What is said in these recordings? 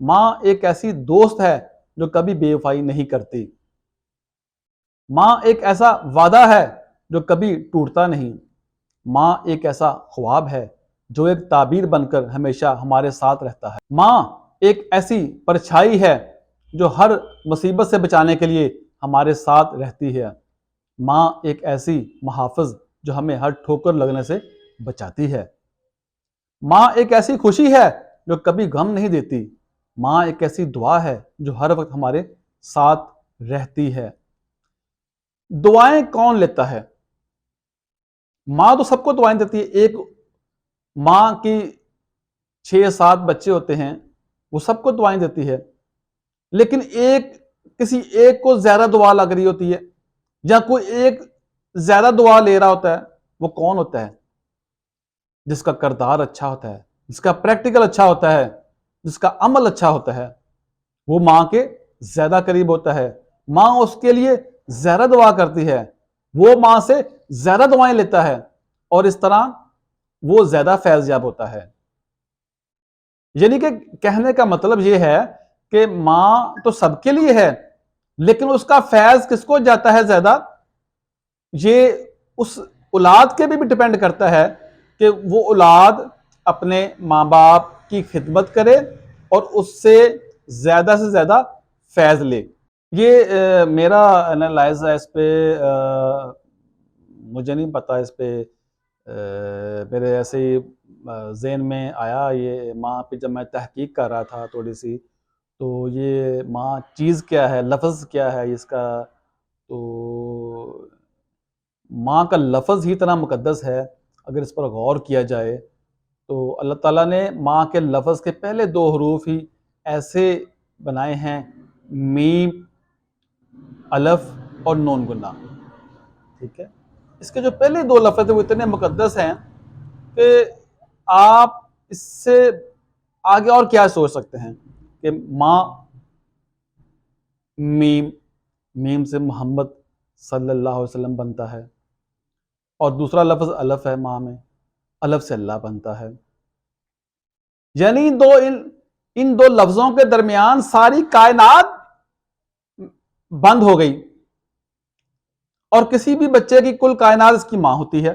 ماں ایک ایسی دوست ہے جو کبھی بے وفائی نہیں کرتی۔ ماں ایک ایسا وعدہ ہے جو کبھی ٹوٹتا نہیں۔ ماں ایک ایسا خواب ہے جو ایک تعبیر بن کر ہمیشہ ہمارے ساتھ رہتا ہے۔ ماں ایک ایسی پرچھائی ہے جو ہر مصیبت سے بچانے کے لیے ہمارے ساتھ رہتی ہے۔ ماں ایک ایسی محافظ جو ہمیں ہر ٹھوکر لگنے سے بچاتی ہے۔ ماں ایک ایسی خوشی ہے جو کبھی غم نہیں دیتی۔ ماں ایک ایسی دعا ہے جو ہر وقت ہمارے ساتھ رہتی ہے۔ دعائیں کون لیتا ہے؟ ماں تو سب کو دعائیں دیتی ہے۔ ایک ماں کی 6-7 بچے ہوتے ہیں، وہ سب کو دعائیں دیتی ہے، لیکن کسی ایک کو زیادہ دعا لگ رہی ہوتی ہے، یا کوئی ایک زیادہ دعا لے رہا ہوتا ہے۔ وہ کون ہوتا ہے؟ جس کا کردار اچھا ہوتا ہے، جس کا پریکٹیکل اچھا ہوتا ہے، جس کا عمل اچھا ہوتا ہے، وہ ماں کے زیادہ قریب ہوتا ہے۔ ماں اس کے لیے زیادہ دعا کرتی ہے، وہ ماں سے زیادہ دعائیں لیتا ہے، اور اس طرح وہ زیادہ فیض یاب ہوتا ہے۔ یعنی کہ کہنے کا مطلب یہ ہے کہ ماں تو سب کے لیے ہے، لیکن اس کا فیض کس کو جاتا ہے زیادہ؟ یہ اس اولاد کے بھی ڈیپینڈ کرتا ہے کہ وہ اولاد اپنے ماں باپ کی خدمت کرے اور اس سے زیادہ فیض لے۔ یہ میرا انالائز ہے اس پہ، مجھے نہیں پتا اس پہ، میرے ایسے ہی ذہن میں آیا یہ ماں پہ جب میں تحقیق کر رہا تھا تھوڑی سی، تو یہ ماں چیز کیا ہے، لفظ کیا ہے اس کا؟ تو ماں کا لفظ ہی اتنا مقدس ہے، اگر اس پر غور کیا جائے تو اللہ تعالیٰ نے ماں کے لفظ کے پہلے 2 حروف ہی ایسے بنائے ہیں، میم، الف اور نون گنا، ٹھیک ہے؟ اس کے جو پہلے 2 لفظ ہیں وہ اتنے مقدس ہیں کہ آپ اس سے آگے اور کیا سوچ سکتے ہیں کہ ماں، میم سے محمد صلی اللہ علیہ وسلم بنتا ہے، اور دوسرا لفظ الف ہے، ماں میں الف سے اللہ بنتا ہے۔ یعنی ان دو لفظوں کے درمیان ساری کائنات بند ہو گئی، اور کسی بھی بچے کی کل کائنات اس کی ماں ہوتی ہے۔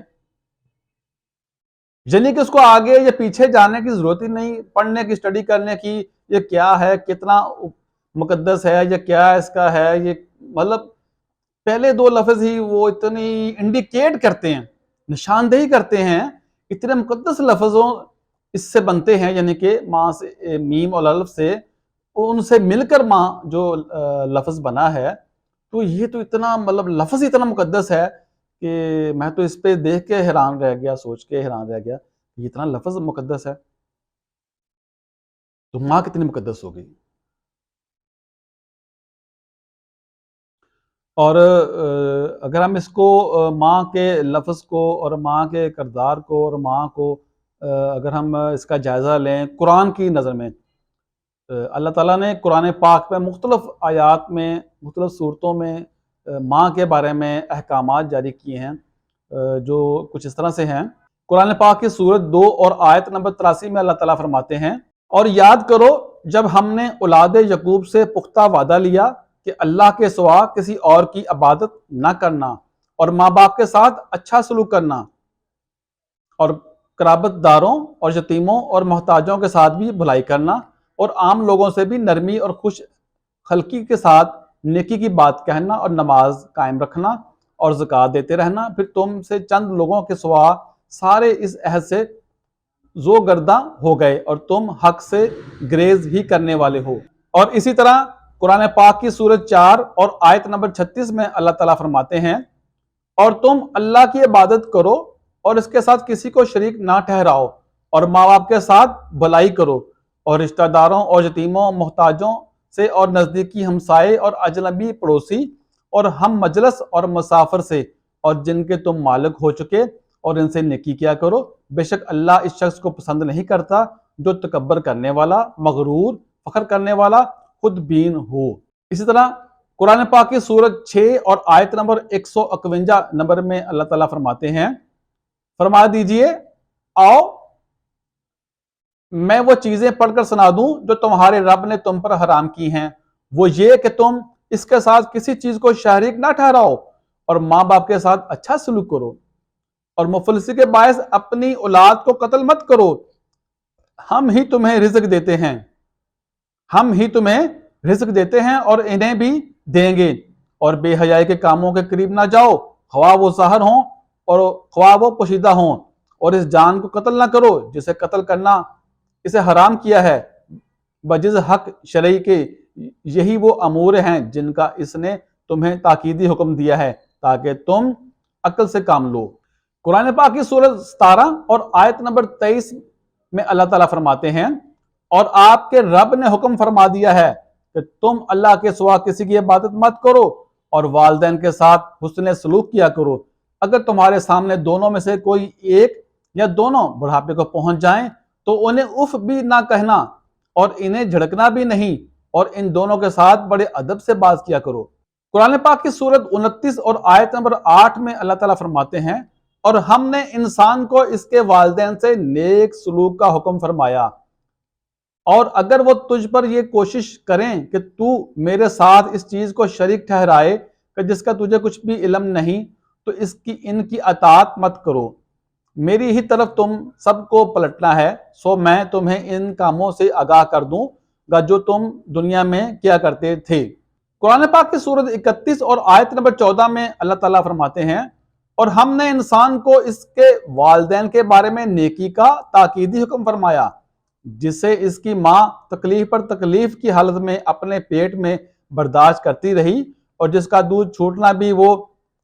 یعنی کہ اس کو آگے یا پیچھے جانے کی ضرورت ہی نہیں، پڑھنے کی، اسٹڈی کرنے کی، یہ کیا ہے، کتنا مقدس ہے، یہ کیا اس کا ہے، یہ مطلب پہلے 2 لفظ ہی وہ اتنی انڈیکیٹ کرتے ہیں، نشاندہی کرتے ہیں، اتنے مقدس لفظوں اس سے بنتے ہیں، یعنی کہ ماں سے، میم اور الف سے، ان سے مل کر ماں جو لفظ بنا ہے، تو یہ تو اتنا مطلب لفظ اتنا مقدس ہے کہ میں تو اس پہ دیکھ کے حیران رہ گیا، سوچ کے حیران رہ گیا، یہ اتنا لفظ مقدس ہے تو ماں کتنی مقدس ہوگی۔ اور اگر ہم اس کو ماں کے لفظ کو اور ماں کے کردار کو اور ماں کو اگر ہم اس کا جائزہ لیں قرآن کی نظر میں، اللہ تعالیٰ نے قرآن پاک میں مختلف آیات میں، مختلف صورتوں میں ماں کے بارے میں احکامات جاری کیے ہیں، جو کچھ اس طرح سے ہیں۔ قرآن پاک کی سورت 2 اور آیت نمبر 83 میں اللہ تعالیٰ فرماتے ہیں، اور یاد کرو جب ہم نے اولاد یعقوب سے پختہ وعدہ لیا کہ اللہ کے سوا کسی اور کی عبادت نہ کرنا، اور ماں باپ کے ساتھ اچھا سلوک کرنا، اور قرابت داروں اور یتیموں اور محتاجوں کے ساتھ بھی بھلائی کرنا، اور عام لوگوں سے بھی نرمی اور خوش خلقی کے ساتھ نیکی کی بات کہنا، اور نماز قائم رکھنا اور زکوٰۃ دیتے رہنا، پھر تم سے چند لوگوں کے سوا سارے اس عہد سے زو گرداں ہو گئے اور تم حق سے گریز ہی کرنے والے ہو۔ اور اسی طرح قرآن پاک کی سورت 4 اور آیت نمبر 36 میں اللہ تعالیٰ فرماتے ہیں، اور تم اللہ کی عبادت کرو اور اس کے ساتھ کسی کو شریک نہ ٹھہراؤ، اور ماں باپ کے ساتھ بھلائی کرو، اور رشتہ داروں اور یتیموں، محتاجوں سے، اور نزدیکی ہمسائے اور اجنبی پڑوسی اور ہم مجلس اور مسافر سے، اور جن کے تم مالک ہو چکے، اور ان سے نیکی کیا کرو، بے شک اللہ اس شخص کو پسند نہیں کرتا جو تکبر کرنے والا، مغرور، فخر کرنے والا، خود بین ہو۔ اسی طرح قرآن پاک کی سورت 6 اور آیت نمبر 151 نمبر میں اللہ تعالیٰ فرماتے ہیں، فرما دیجئے آؤ میں وہ چیزیں پڑھ کر سنا دوں جو تمہارے رب نے تم پر حرام کی ہیں، وہ یہ کہ تم اس کے ساتھ کسی چیز کو شریک نہ ٹھہراؤ اور ماں باپ کے ساتھ اچھا سلوک کرو اور مفلسی کے باعث اپنی اولاد کو قتل مت کرو، ہم ہی تمہیں رزق دیتے ہیں، ہم ہی تمہیں رزق دیتے ہیں اور انہیں بھی دیں گے، اور بے حیائی کے کاموں کے قریب نہ جاؤ، خواہ وہ ظاہر ہوں اور خواہ وہ پوشیدہ ہوں، اور اس جان کو قتل نہ کرو جسے قتل کرنا اسے حرام کیا ہے بجز حق شرعی کے، یہی وہ امور ہیں جن کا اس نے تمہیں تاکیدی حکم دیا ہے تاکہ تم عقل سے کام لو۔ قرآن پاک کی سورۃ 17 اور آیت نمبر 23 میں اللہ تعالیٰ فرماتے ہیں، اور آپ کے رب نے حکم فرما دیا ہے کہ تم اللہ کے سوا کسی کی عبادت مت کرو اور والدین کے ساتھ حسن سلوک کیا کرو، اگر تمہارے سامنے دونوں میں سے کوئی ایک یا دونوں بڑھاپے کو پہنچ جائیں تو انہیں اف بھی نہ کہنا اور انہیں جھڑکنا بھی نہیں، اور ان دونوں کے ساتھ بڑے ادب سے بات کیا کرو۔ قرآن پاک کی سورۃ 29 اور آیت نمبر 8 میں اللہ تعالیٰ فرماتے ہیں، اور ہم نے انسان کو اس کے والدین سے نیک سلوک کا حکم فرمایا، اور اگر وہ تجھ پر یہ کوشش کریں کہ تو میرے ساتھ اس چیز کو شریک ٹھہرائے کہ جس کا تجھے کچھ بھی علم نہیں تو ان کی اطاعت مت کرو، میری ہی طرف تم سب کو پلٹنا ہے، سو میں تمہیں ان کاموں سے آگاہ کر دوں گا جو تم دنیا میں کیا کرتے تھے۔ قرآن پاک کی سورۃ 31 اور آیت نمبر 14 میں اللہ تعالیٰ فرماتے ہیں، اور ہم نے انسان کو اس کے والدین کے بارے میں نیکی کا تاکیدی حکم فرمایا، جسے اس کی ماں تکلیف پر تکلیف کی حالت میں اپنے پیٹ میں برداشت کرتی رہی اور جس کا دودھ چھوٹنا بھی وہ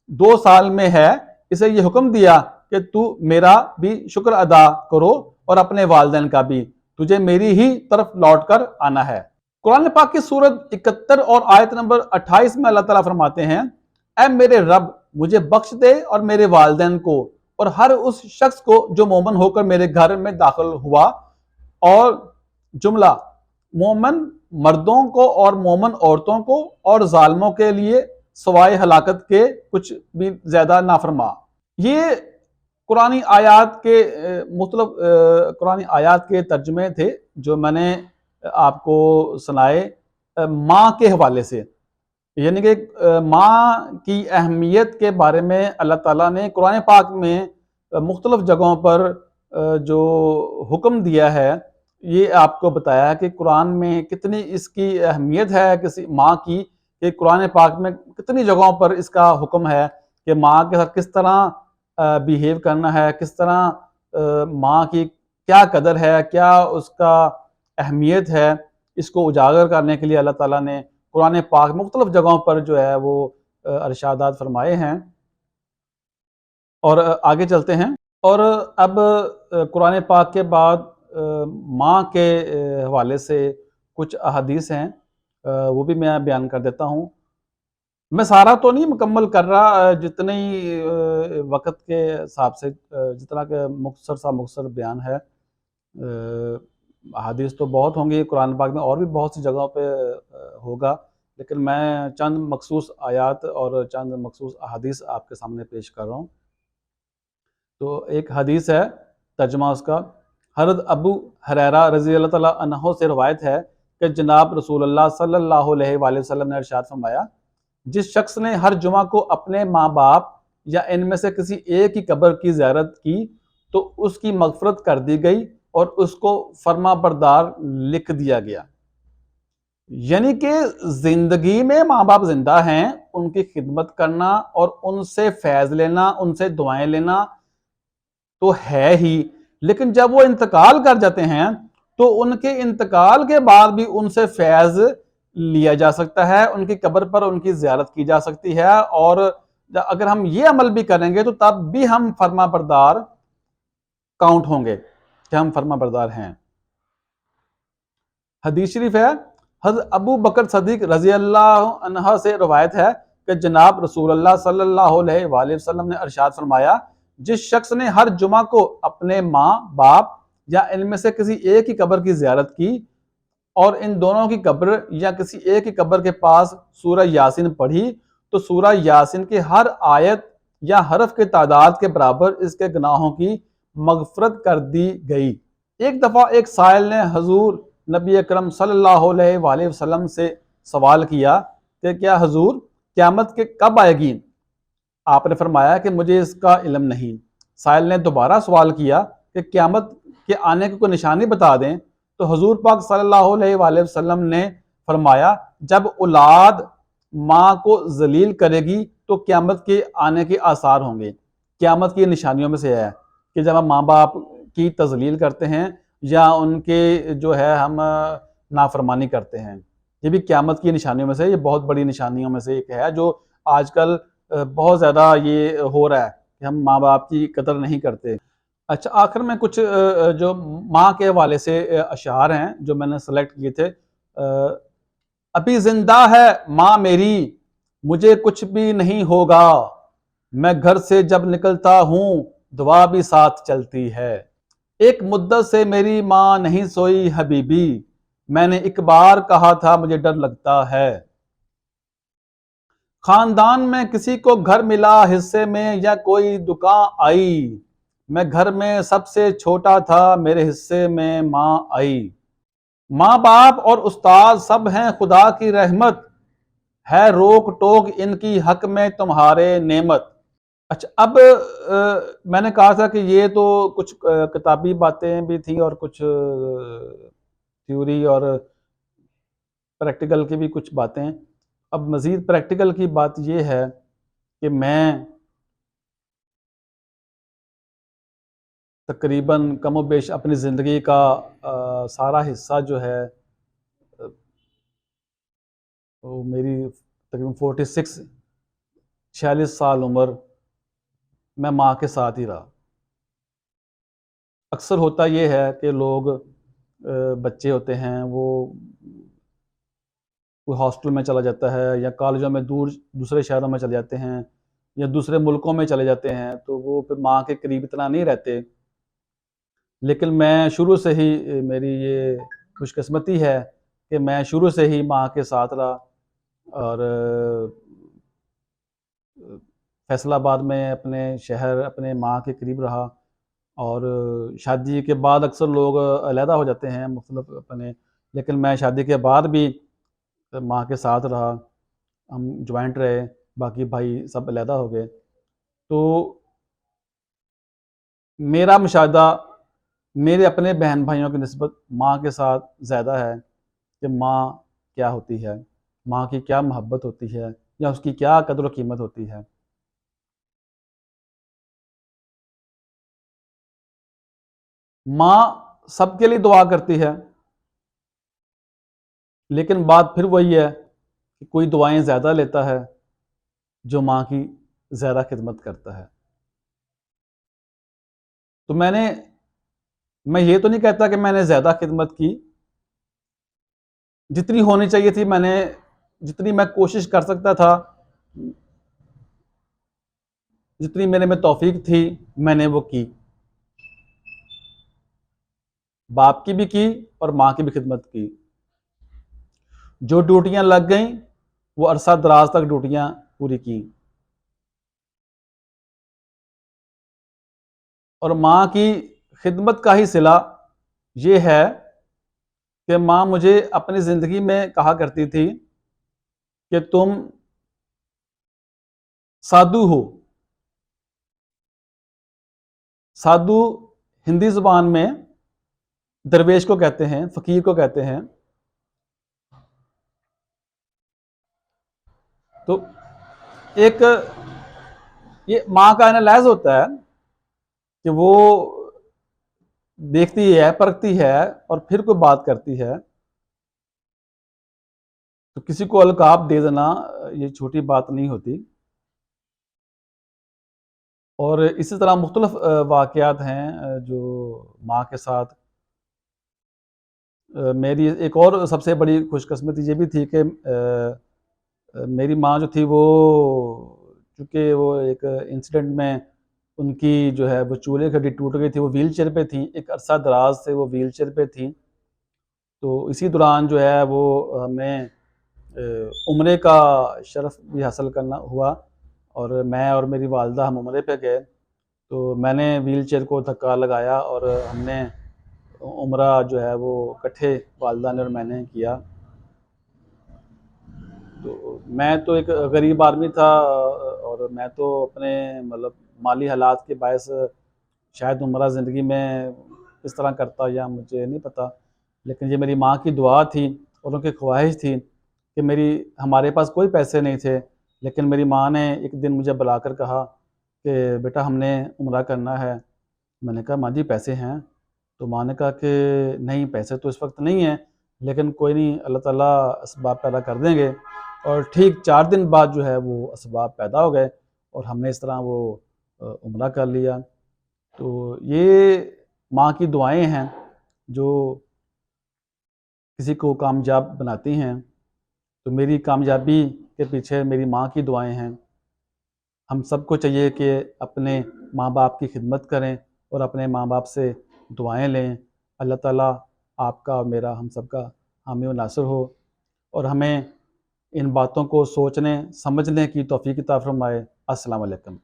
2 سال میں ہے، اسے یہ حکم دیا کہ تو میرا بھی شکر ادا کرو اور اپنے والدین کا بھی، تجھے میری ہی طرف لوٹ کر آنا ہے۔ قرآن پاک کی سورۃ 71 اور آیت نمبر 28 میں اللہ تعالیٰ فرماتے ہیں، اے میرے رب مجھے بخش دے اور میرے والدین کو اور ہر اس شخص کو جو مومن ہو کر میرے گھر میں داخل ہوا، اور جملہ مومن مردوں کو اور مومن عورتوں کو اور ظالموں کے لیے سوائے ہلاکت کے کچھ بھی زیادہ نہ فرما۔ یہ قرآنی آیات کے مختلف قرآنی آیات کے ترجمے تھے جو میں نے آپ کو سنائے ماں کے حوالے سے، یعنی کہ ماں کی اہمیت کے بارے میں اللہ تعالیٰ نے قرآن پاک میں مختلف جگہوں پر جو حکم دیا ہے یہ آپ کو بتایا کہ قرآن میں کتنی اس کی اہمیت ہے کسی ماں کی، کہ قرآن پاک میں کتنی جگہوں پر اس کا حکم ہے کہ ماں کے ساتھ کس طرح بیہیو کرنا ہے، کس طرح ماں کی کیا قدر ہے، کیا اس کا اہمیت ہے، اس کو اجاگر کرنے کے لیے اللہ تعالیٰ نے قرآن پاک مختلف جگہوں پر جو ہے وہ ارشادات فرمائے ہیں۔ اور آگے چلتے ہیں، اور اب قرآن پاک کے بعد ماں کے حوالے سے کچھ احادیث ہیں، وہ بھی میں بیان کر دیتا ہوں۔ میں سارا تو نہیں مکمل کر رہا، جتنی وقت کے حساب سے جتنا کہ مختصر بیان ہے، احادیث تو بہت ہوں گی قرآن پاک میں، اور بھی بہت سی جگہوں پہ ہوگا، لیکن میں چند مخصوص آیات اور چند مخصوص احادیث آپ کے سامنے پیش کر رہا ہوں۔ تو ایک حدیث ہے، ترجمہ اس کا، حضرت ابو ہریرہ رضی اللہ تعالیٰ عنہ سے روایت ہے کہ جناب رسول اللہ صلی اللہ علیہ وآلہ وسلم نے ارشاد فرمایا، جس شخص نے ہر جمعہ کو اپنے ماں باپ یا ان میں سے کسی ایک کی قبر کی زیارت کی تو اس کی مغفرت کر دی گئی اور اس کو فرما بردار لکھ دیا گیا۔ یعنی کہ زندگی میں ماں باپ زندہ ہیں، ان کی خدمت کرنا اور ان سے فیض لینا، ان سے دعائیں لینا تو ہے ہی، لیکن جب وہ انتقال کر جاتے ہیں تو ان کے انتقال کے بعد بھی ان سے فیض لیا جا سکتا ہے، ان کی قبر پر ان کی زیارت کی جا سکتی ہے، اور اگر ہم یہ عمل بھی کریں گے تو تب بھی ہم فرما بردار کاؤنٹ ہوں گے کہ ہم فرما بردار ہیں۔ حدیث شریف ہے، حضرت ابو بکر صدیق رضی اللہ عنہ سے روایت ہے کہ جناب رسول اللہ صلی اللہ علیہ وآلہ وسلم نے ارشاد فرمایا، جس شخص نے ہر جمعہ کو اپنے ماں باپ یا ان میں سے کسی ایک کی قبر کی زیارت کی اور ان دونوں کی قبر یا کسی ایک کی قبر کے پاس سورہ یاسین پڑھی تو سورہ یاسین کی ہر آیت یا حرف کے تعداد کے برابر اس کے گناہوں کی مغفرت کر دی گئی۔ ایک دفعہ ایک سائل نے حضور نبی اکرم صلی اللہ علیہ وآلہ وسلم سے سوال کیا کہ کیا حضور قیامت کے کب آئے گی؟ آپ نے فرمایا کہ مجھے اس کا علم نہیں۔ سائل نے دوبارہ سوال کیا کہ قیامت کے آنے کی کوئی نشانی بتا دیں، تو حضور پاک صلی اللہ علیہ وآلہ وسلم نے فرمایا جب اولاد ماں کو ذلیل کرے گی تو قیامت کے آنے کے آثار ہوں گے۔ قیامت کی نشانیوں میں سے ہے کہ جب ہم ماں باپ کی تذلیل کرتے ہیں یا ان کے جو ہے ہم نافرمانی کرتے ہیں، یہ بھی قیامت کی نشانیوں میں سے، یہ بہت بڑی نشانیوں میں سے ایک ہے جو آج کل بہت زیادہ یہ ہو رہا ہے کہ ہم ماں باپ کی قدر نہیں کرتے۔ اچھا، آخر میں کچھ جو ماں کے حوالے سے اشعار ہیں جو میں نے سلیکٹ کیے تھے۔ ابھی زندہ ہے ماں میری، مجھے کچھ بھی نہیں ہوگا، میں گھر سے جب نکلتا ہوں دعا بھی ساتھ چلتی ہے۔ ایک مدت سے میری ماں نہیں سوئی حبیبی، میں نے ایک بار کہا تھا مجھے ڈر لگتا ہے۔ خاندان میں کسی کو گھر ملا حصے میں یا کوئی دکان آئی، میں گھر میں سب سے چھوٹا تھا میرے حصے میں ماں آئی۔ ماں باپ اور استاد سب ہیں خدا کی رحمت، ہے روک ٹوک ان کی حق میں تمہارے نعمت۔ اچھا، اب میں نے کہا تھا کہ یہ تو کچھ کتابی باتیں بھی تھیں اور کچھ تھیوری اور پریکٹیکل کی بھی کچھ باتیں۔ اب مزید پریکٹیکل کی بات یہ ہے کہ میں تقریباً کم و بیش اپنی زندگی کا سارا حصہ جو ہے وہ میری تقریباً 46 سال عمر میں ماں کے ساتھ ہی رہا۔ اکثر ہوتا یہ ہے کہ لوگ بچے ہوتے ہیں وہ کوئی ہاسٹل میں چلا جاتا ہے یا کالجوں میں دوسرے شہروں میں چلے جاتے ہیں یا دوسرے ملکوں میں چلے جاتے ہیں، تو وہ پھر ماں کے قریب اتنا نہیں رہتے۔ لیکن میں شروع سے ہی میری یہ خوش قسمتی ہے کہ میں شروع سے ہی ماں کے ساتھ رہا، اور فیصل آباد میں اپنے شہر اپنے ماں کے قریب رہا۔ اور شادی کے بعد اکثر لوگ علیحدہ ہو جاتے ہیں مختلف اپنے، لیکن میں شادی کے بعد بھی ماں کے ساتھ رہا، ہم جوائنٹ رہے، باقی بھائی سب علیحدہ ہو گئے۔ تو میرا مشاہدہ میرے اپنے بہن بھائیوں کی نسبت ماں کے ساتھ زیادہ ہے کہ ماں کیا ہوتی ہے، ماں کی کیا محبت ہوتی ہے یا اس کی کیا قدر و قیمت ہوتی ہے۔ ماں سب کے لیے دعا کرتی ہے، لیکن بات پھر وہی ہے کہ کوئی دعائیں زیادہ لیتا ہے جو ماں کی زیادہ خدمت کرتا ہے۔ تو میں یہ تو نہیں کہتا کہ میں نے زیادہ خدمت کی، جتنی ہونی چاہیے تھی جتنی میں کوشش کر سکتا تھا، جتنی میرے میں توفیق تھی میں نے وہ کی، باپ کی بھی کی اور ماں کی بھی خدمت کی۔ جو ڈیوٹیاں لگ گئیں وہ عرصہ دراز تک ڈیوٹیاں پوری کی، اور ماں کی خدمت کا ہی صلہ یہ ہے کہ ماں مجھے اپنی زندگی میں کہا کرتی تھی کہ تم سادھو ہو۔ سادھو ہندی زبان میں درویش کو کہتے ہیں، فقیر کو کہتے ہیں۔ تو ایک یہ ماں کا انالائز ہوتا ہے کہ وہ دیکھتی ہے، پرکھتی ہے اور پھر کوئی بات کرتی ہے۔ تو کسی کو القاب دے دینا یہ چھوٹی بات نہیں ہوتی۔ اور اسی طرح مختلف واقعات ہیں جو ماں کے ساتھ۔ میری ایک اور سب سے بڑی خوش قسمتی یہ بھی تھی کہ میری ماں جو تھی وہ چونکہ وہ ایک انسیڈنٹ میں ان کی جو ہے وہ چولہے کی ہڈی ٹوٹ گئی تھی، وہ ویل چیئر پہ تھیں، ایک عرصہ دراز سے وہ ویل چیئر پہ تھیں۔ تو اسی دوران جو ہے وہ ہمیں عمرے کا شرف بھی حاصل کرنا ہوا، اور میں اور میری والدہ ہم عمرے پہ گئے۔ تو میں نے ویل چیئر کو دھکا لگایا اور ہم نے عمرہ جو ہے وہ اکٹھے والدہ نے اور میں نے کیا۔ تو میں تو ایک غریب آدمی تھا، اور میں تو اپنے مطلب مالی حالات کے باعث شاید عمرہ زندگی میں کس طرح کرتا یا مجھے نہیں پتہ، لیکن یہ میری ماں کی دعا تھی اور ان کی خواہش تھی کہ ہمارے پاس کوئی پیسے نہیں تھے، لیکن میری ماں نے ایک دن مجھے بلا کر کہا کہ بیٹا ہم نے عمرہ کرنا ہے۔ میں نے کہا ماں جی پیسے ہیں؟ تو ماں نے کہا کہ نہیں پیسے تو اس وقت نہیں ہیں، لیکن کوئی نہیں، اللہ تعالیٰ اسباب پیدا کر دیں گے۔ اور ٹھیک 4 دن بعد جو ہے وہ اسباب پیدا ہو گئے اور ہم نے اس طرح وہ عمرہ کر لیا۔ تو یہ ماں کی دعائیں ہیں جو کسی کو کامیاب بناتی ہیں۔ تو میری کامیابی کے پیچھے میری ماں کی دعائیں ہیں۔ ہم سب کو چاہیے کہ اپنے ماں باپ کی خدمت کریں اور اپنے ماں باپ سے دعائیں لیں۔ اللہ تعالیٰ آپ کا اور میرا ہم سب کا حامی و ناصر ہو، اور ہمیں ان باتوں کو سوچنے سمجھنے کی توفیق عطا فرمائے۔ السلام علیکم۔